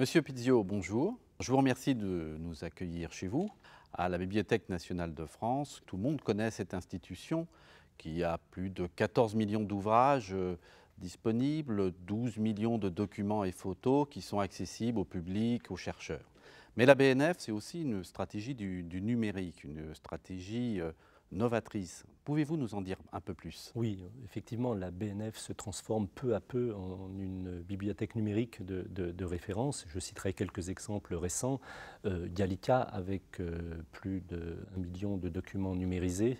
Monsieur Pizzio, bonjour. Je vous remercie de nous accueillir chez vous, à la Bibliothèque nationale de France. Tout le monde connaît cette institution qui a plus de 14 millions d'ouvrages disponibles, 12 millions de documents et photos qui sont accessibles au public, aux chercheurs. Mais la BNF, c'est aussi une stratégie du numérique, une stratégie novatrice. Pouvez-vous nous en dire un peu plus? Oui, effectivement, la BNF se transforme peu à peu en une bibliothèque numérique de référence. Je citerai quelques exemples récents. Gallica, avec plus d'1 million de documents numérisés,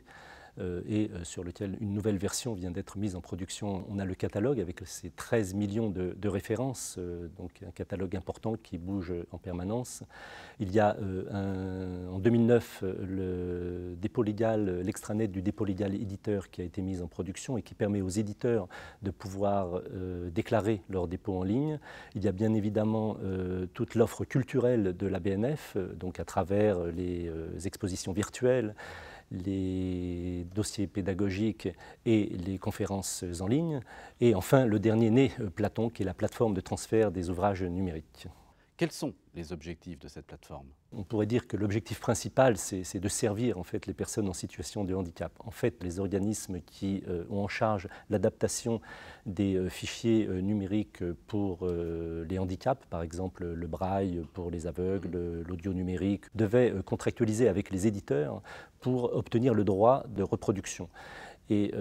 et sur lequel une nouvelle version vient d'être mise en production. On a le catalogue avec ses 13 millions de références, donc un catalogue important qui bouge en permanence. Il y a en 2009 le dépôt légal, l'extranet du dépôt légal éditeur qui a été mis en production et qui permet aux éditeurs de pouvoir déclarer leur dépôt en ligne. Il y a bien évidemment toute l'offre culturelle de la BNF, donc à travers les expositions virtuelles, les dossiers pédagogiques et les conférences en ligne. Et enfin, le dernier né, Platon, qui est la plateforme de transfert des ouvrages numériques. Quels sont les objectifs de cette plateforme? On pourrait dire que l'objectif principal, c'est de servir en fait, les personnes en situation de handicap. En fait, les organismes qui ont en charge l'adaptation des fichiers numériques pour les handicaps, par exemple le braille pour les aveugles, l'audio numérique, devaient contractualiser avec les éditeurs pour obtenir le droit de reproduction. Et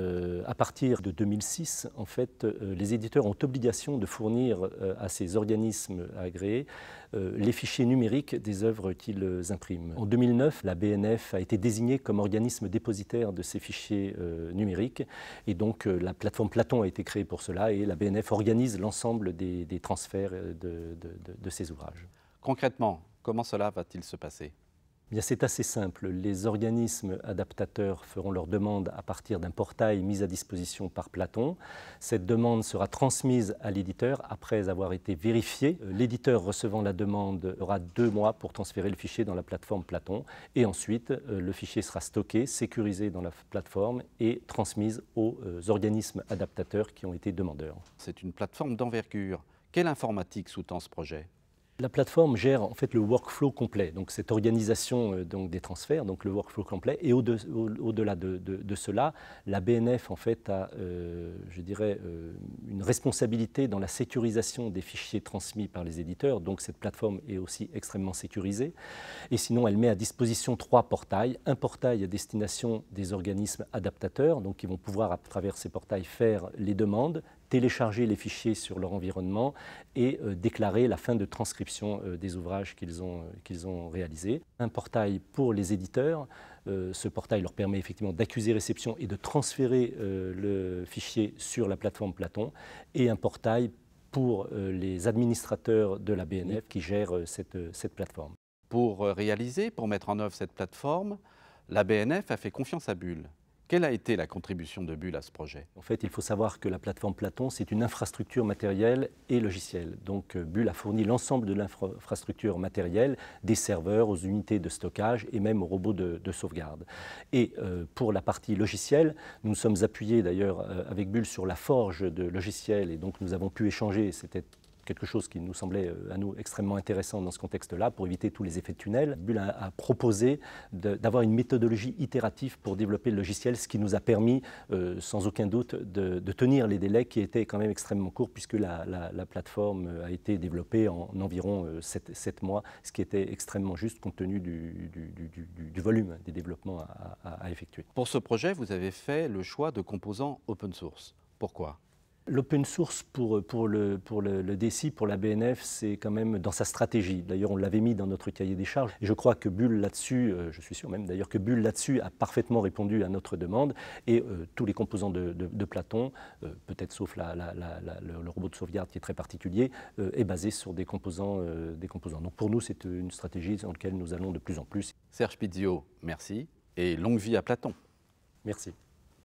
à partir de 2006, en fait, les éditeurs ont obligation de fournir à ces organismes agréés les fichiers numériques des œuvres qu'ils impriment. En 2009, la BNF a été désignée comme organisme dépositaire de ces fichiers numériques. Et donc, la plateforme Platon a été créée pour cela et la BNF organise l'ensemble des transferts de ces ouvrages. Concrètement, comment cela va-t-il se passer? Bien, c'est assez simple. Les organismes adaptateurs feront leur demande à partir d'un portail mis à disposition par Platon. Cette demande sera transmise à l'éditeur après avoir été vérifiée. L'éditeur recevant la demande aura 2 mois pour transférer le fichier dans la plateforme Platon. Et ensuite, le fichier sera stocké, sécurisé dans la plateforme et transmis aux organismes adaptateurs qui ont été demandeurs. C'est une plateforme d'envergure. Quelle informatique sous-tend ce projet? La plateforme gère en fait le workflow complet, donc cette organisation donc des transferts, donc le workflow complet. Et au-delà de cela, la BNF en fait a, je dirais, une responsabilité dans la sécurisation des fichiers transmis par les éditeurs. Donc cette plateforme est aussi extrêmement sécurisée. Et sinon, elle met à disposition 3 portails. Un portail à destination des organismes adaptateurs, donc qui vont pouvoir à travers ces portails faire les demandes, télécharger les fichiers sur leur environnement et déclarer la fin de transcription des ouvrages qu'ils ont réalisés. Un portail pour les éditeurs. Ce portail leur permet effectivement d'accuser réception et de transférer le fichier sur la plateforme Platon. Et un portail pour les administrateurs de la BNF qui gèrent cette plateforme. Pour mettre en œuvre cette plateforme, la BNF a fait confiance à Bull. Quelle a été la contribution de Bull à ce projet? En fait, il faut savoir que la plateforme Platon, c'est une infrastructure matérielle et logicielle. Donc, Bull a fourni l'ensemble de l'infrastructure matérielle, des serveurs aux unités de stockage et même aux robots de sauvegarde. Et pour la partie logicielle, nous nous sommes appuyés d'ailleurs avec Bull sur la forge de logiciels et donc nous avons pu échanger. C'était quelque chose qui nous semblait à nous extrêmement intéressant dans ce contexte-là pour éviter tous les effets de tunnel. Bull a proposé d'avoir une méthodologie itérative pour développer le logiciel, ce qui nous a permis sans aucun doute de tenir les délais qui étaient quand même extrêmement courts puisque la plateforme a été développée en environ 7 mois, ce qui était extrêmement juste compte tenu du volume des développements à effectuer. Pour ce projet, vous avez fait le choix de composants open source. Pourquoi? L'open source pour le DSI, pour la BNF, c'est quand même dans sa stratégie. D'ailleurs, on l'avait mis dans notre cahier des charges. Et je crois que Bull là-dessus, je suis sûr même d'ailleurs que Bull là-dessus a parfaitement répondu à notre demande. Et tous les composants de Platon, peut-être sauf le robot de sauvegarde qui est très particulier, est basé sur des composants. Donc pour nous, c'est une stratégie dans laquelle nous allons de plus en plus. Serge Pizzio, merci et longue vie à Platon. Merci.